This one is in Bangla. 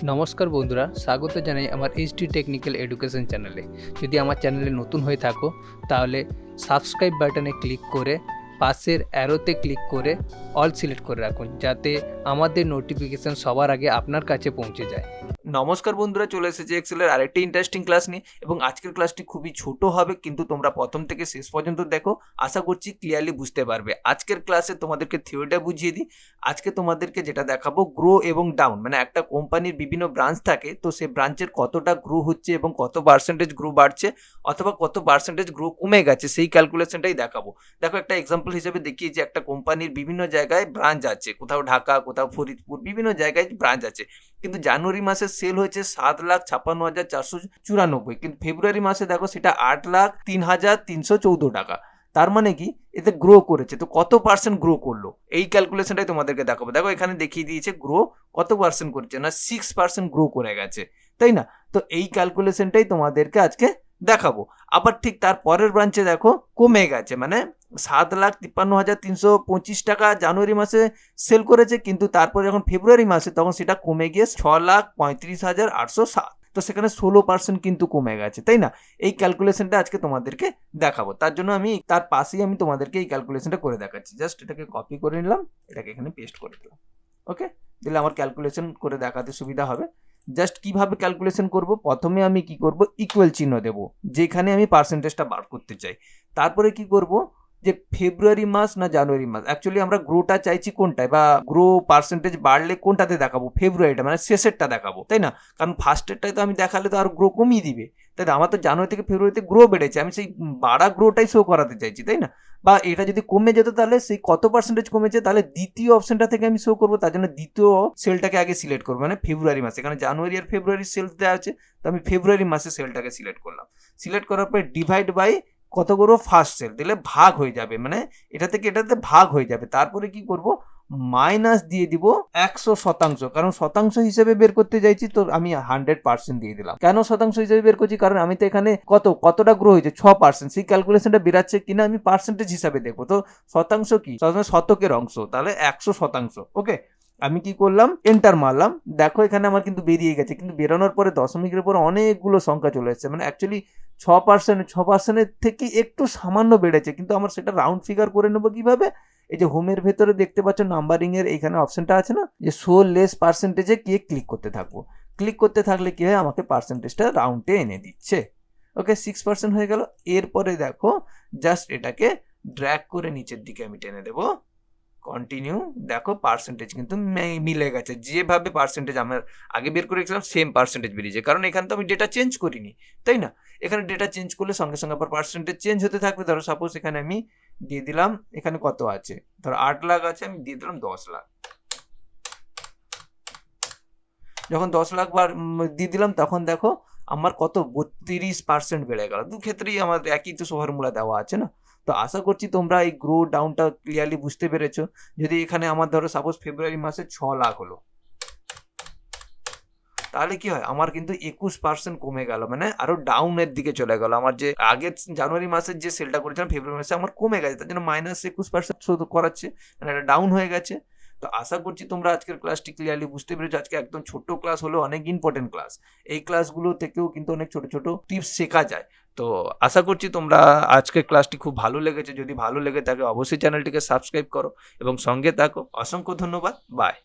নমস্কার বন্ধুরা, স্বাগত জানাই আমার এইচটি টেকনিক্যাল এডুকেশন চ্যানেলে। যদি আমার চ্যানেলে নতুন হয়ে থাকো তাহলে সাবস্ক্রাইব বাটনে ক্লিক করে পাশের অ্যারোতে ক্লিক করে অল সিলেক্ট করে রাখুন, যাতে আমাদের নোটিফিকেশান সবার আগে আপনার কাছে পৌঁছে যায়। নমস্কার বন্ধুরা, চলে এসেছে এক্সেলের আরেকটি ইন্টারেস্টিং ক্লাস নিয়ে। এবং আজকের ক্লাসটি খুবই ছোট হবে, কিন্তু তোমরা প্রথম থেকে শেষ পর্যন্ত দেখো, আশা করছি ক্লিয়ারলি বুঝতে পারবে। আজকের ক্লাসে তোমাদেরকে থিওরিটা বুঝিয়ে দিই। আজকে তোমাদেরকে যেটা দেখাবো, গ্রো এবং ডাউন, মানে একটা কোম্পানির বিভিন্ন ব্রাঞ্চ থাকে, তো সেই ব্রাঞ্চের কতটা গ্রো হচ্ছে এবং কত পার্সেন্টেজ গ্রো বাড়ছে অথবা কত পার্সেন্টেজ গ্রো কমে গেছে, সেই ক্যালকুলেশনটাই দেখাবো। দেখো, একটা এক্সাম্পল হিসেবে দেখিয়ে যে একটা কোম্পানির বিভিন্ন জায়গায় ব্রাঞ্চ আছে, কোথাও ঢাকা, কোথাও ফরিদপুর, বিভিন্ন জায়গায় ব্রাঞ্চ আছে। কিন্তু জানুয়ারি মাসে সেল হয়েছে 7,56,494, কিন্তু ফেব্রুয়ারি মাসে দেখো সেটা 8,03,314 টাকা। তার মানে কি, এতে গ্রো করেছে। তো কত পার্সেন্ট গ্রো করলো, এই ক্যালকুলেশনটাই তোমাদেরকে দেখাবো। দেখো, এখানে দেখিয়ে দিয়েছে গ্রো কত পার্সেন্ট করছে, না 6% গ্রো করে গেছে, তাই না? তো এই ক্যালকুলেশনটাই তোমাদেরকে আজকে দেখাবো। আবার ঠিক তার পরের ব্রাঞ্চে দেখো কমে গেছে, মানে 7,53,325 টাকা জানুয়ারি মাসে সেল করেছে, কিন্তু তারপরে যখন ফেব্রুয়ারি মাসে তখন সেটা কমে গিয়ে 6,35,807। তো সেখানে 16% কিন্তু কমে গেছে, তাই না? এই ক্যালকুলেশনটা আজকে তোমাদেরকে দেখাবো। তার জন্য আমি তার পাশেই আমি তোমাদেরকে এই ক্যালকুলেশনটা করে দেখাচ্ছি। জাস্ট এটাকে কপি করে নিলাম, এটাকে এখানে পেস্ট করে দিলাম। ওকে, দিলে আমার ক্যালকুলেশন করে দেখাতে সুবিধা হবে। জাস্ট কিভাবে ক্যালকুলেশন করব, প্রথমে আমি কি করব, ইকুয়াল চিহ্ন দেব যেখানে আমি পার্সেন্টেজটা বার করতে চাই। তারপরে কি করব, যে ফেব্রুয়ারি মাস না জানুয়ারি মাস, অ্যাকচুয়ালি আমরা গ্রোটা চাইছি কোনটায়, বা গ্রো পার্সেন্টেজ বাড়লে কোনটাতে দেখাবো, ফেব্রুয়ারিটা মানে শেষেরটা দেখাবো, তাই না? কারণ ফার্স্টেরটাই তো আমি দেখালে তো আর গ্রো কমিয়ে দিবে, তাই না? আমার তো জানুয়ারি থেকে ফেব্রুয়ারিতে গ্রো বেড়েছে, আমি সেই বাড়া গ্রোটাই শো করাতে চাইছি, তাই না? বা এটা যদি কমে যেত তাহলে সেই কত পার্সেন্টেজ কমেছে, তাহলে দ্বিতীয় অপশনটা থেকে আমি শো করবো। তার জন্য দ্বিতীয় সেলটাকে আগে সিলেক্ট করবো, মানে ফেব্রুয়ারি মাসে, কারণ জানুয়ারি আর ফেব্রুয়ারি সেলস দেওয়া আছে, তো আমি ফেব্রুয়ারি মাসে সেলটাকে সিলেক্ট করলাম। সিলেক্ট করার পরে ডিভাইড বাই কত করবো, ফার্স্ট সেল দিলে ভাগ হয়ে যাবে, মানে এটা থেকে এটাতে ভাগ হয়ে যাবে। তারপরে কি করব, মাইনাস দিয়ে দিব 100%, কারণ শতাংশ হিসেবে বের করতে চাইছি, তো আমি 100% দিয়ে দিলাম। কেন শতাংশ হিসেবে বের করছি, কারণ আমি তো এখানে কতটা গ্রো হয়েছে 6%, সেই ক্যালকুলেশনটা বেরাচ্ছে কিনা আমি পার্সেন্টেজ হিসাবে দেখবো। তো শতাংশ কি, শতকের অংশ, তাহলে 100%। ওকে, আমি কি করলাম, এন্টার মারলাম। দেখো এখানে আমার কিন্তু বেরিয়ে গেছে, কিন্তু বেরোনোর পরে দশমিকের পরে অনেকগুলো সংখ্যা চলে এসেছে, মানে অ্যাকচুয়ালি 6% থেকে একটু সামান্য বেড়েছে, কিন্তু আমার সেটা রাউন্ড ফিগার করে নেবো কিভাবে। এই যে হোমের ভেতরে দেখতে পাচ্ছ নাম্বারিং এর এইখানে অপশনটা আছে না, যে শো লেস পার্সেন্টেজে গিয়ে ক্লিক করতে থাকবো। ক্লিক করতে থাকলে কি হয়, আমাকে পার্সেন্টেজটা রাউন্ডে এনে দিচ্ছে। ওকে, 6% হয়ে গেল। এরপরে দেখো, জাস্ট এটাকে ড্র্যাগ করে নিচের দিকে আমি টেনে দেবো, কন্টিনিউ। দেখো পার্সেন্টেজ কিন্তু মিলে গেছে, যেভাবে পার্সেন্টেজ আমার আগে বের করে রেখেছিলাম সেম পার্সেন্টেজ বেরিয়েছে, কারণ এখানে তো আমি ডেটা চেঞ্জ করিনি, তাই না? এখানে ডেটা চেঞ্জ করলে সঙ্গে সঙ্গে আবার পার্সেন্টেজ চেঞ্জ হতে থাকবে। ধরো সাপোজ এখানে আমি দিয়ে দিলাম, এখানে কত আছে, ধরো 8 লাখ আছে, আমি দিয়ে দিলাম 10 লাখ। যখন 10 লাখ বার দিয়ে দিলাম, তখন দেখো আমার কত 32% বেড়ে গেল। দু ক্ষেত্রেই আমার একই তো ফর্মুলা দেওয়া আছে না। তো আশা করছি তোমরা এই গ্রো ডাউনটা ক্লিয়ারলি বুঝতে পেরেছো। যদি এখানে আমার ধরো সাপোজ ফেব্রুয়ারি মাসে 6 লাখ হলো, তাহলে কি হয়, আমার কিন্তু 21% কমে গেল, মানে আরো ডাউনের দিকে চলে গেল। আমার যে আগের জানুয়ারি মাসের যে সেলটা করেছিলাম ফেব্রুয়ারি মাসে, আমার কমে গেছে, তার জন্য -21% শুধু করাচ্ছে, মানে এটা ডাউন হয়ে গেছে। তো আশা করছি তোমরা আজকের ক্লাসটি ক্লিয়ারলি বুঝতে পেরেছো। আজকে একদম ছোট ক্লাস হলো, অনেক ইম্পর্টেন্ট ক্লাস। এই ক্লাসগুলো থেকেও কিন্তু অনেক ছোট ছোট টিপস শেখা যায়। তো আশা করছি তোমরা আজকের ক্লাসটি খুব ভালো লেগেছে। যদি ভালো লেগে থাকে অবশ্যই চ্যানেলটিকে সাবস্ক্রাইব করো এবং সঙ্গে থাকো। অসংখ্য ধন্যবাদ, বাই।